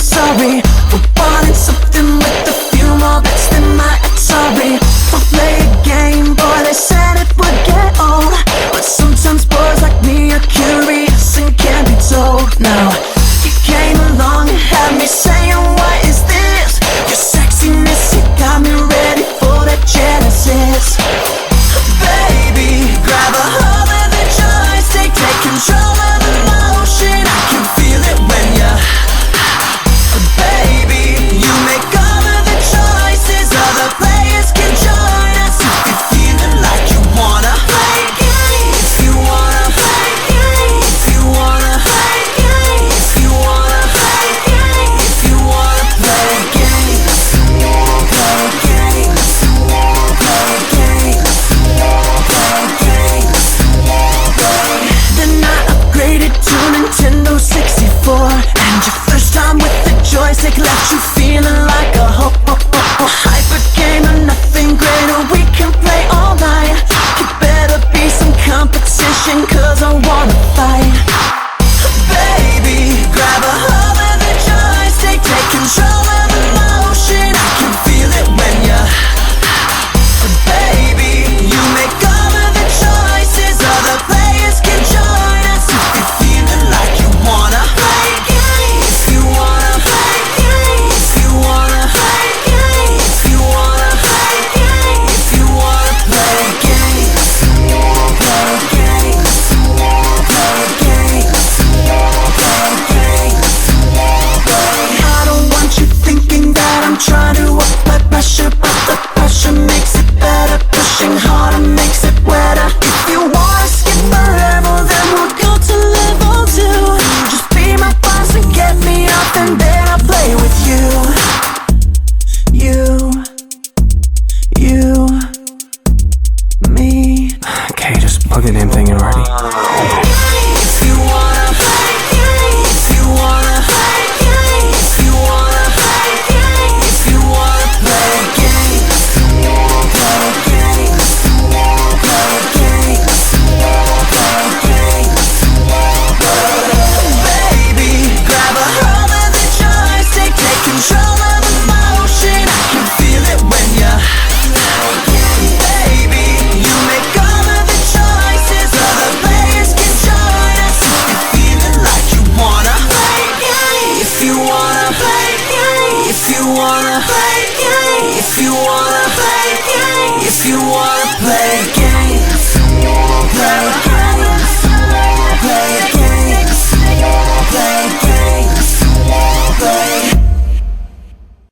sorry for wanting something with a few more bets than my ex. Sorry for playing a game, boy, they said it would get old. But sometimes boys like me are curious and can't be told. Now you came along and had me saying, what is this? Your sexiness, you got me ready for that Genesis. Baby, grab a hold of the joystick, take control of the motion. I can feel it when you, baby, you make all of the choices. Other players can join us if you're feeling like you wanna play games. If you wanna play games, if you wanna play games, if you wanna play games, if you wanna play games, play games, play games, play games. Then I upgraded to Nintendo 64, and your first time with the joystick left you feeling like a hyper gamer, nothing greater. We can play all night. You better be some competition, cause I wanna fight. Baby, grab a hold of the joystick, take control of the motion. I can feel it when you, baby, you make all of the choices. Other players can join us if you're feeling like you wanna play games. If you wanna play games, if you wanna play games, if you wanna play games, if you wanna play games, play games, play games, play games. I don't want you thinking that I'm trying to apply pressure, but the pressure makes it better. Pushing harder makes it wetter. If you wanna skip the level, then we'll go to level 2. Just be my boss and get me up, and then I'll play with you. You, me. Okay, just plug the damn thing in already. If you wanna play games, if you wanna play games, if you wanna play games, if you wanna play games, play games, play games, play games. Baby, grab a hold of the joystick, take control of the motion. I can feel it when you, baby, you make all of the choices. Other players can join us if you're feeling like you wanna play games. If you wanna play games, if you wanna play games, if you wanna play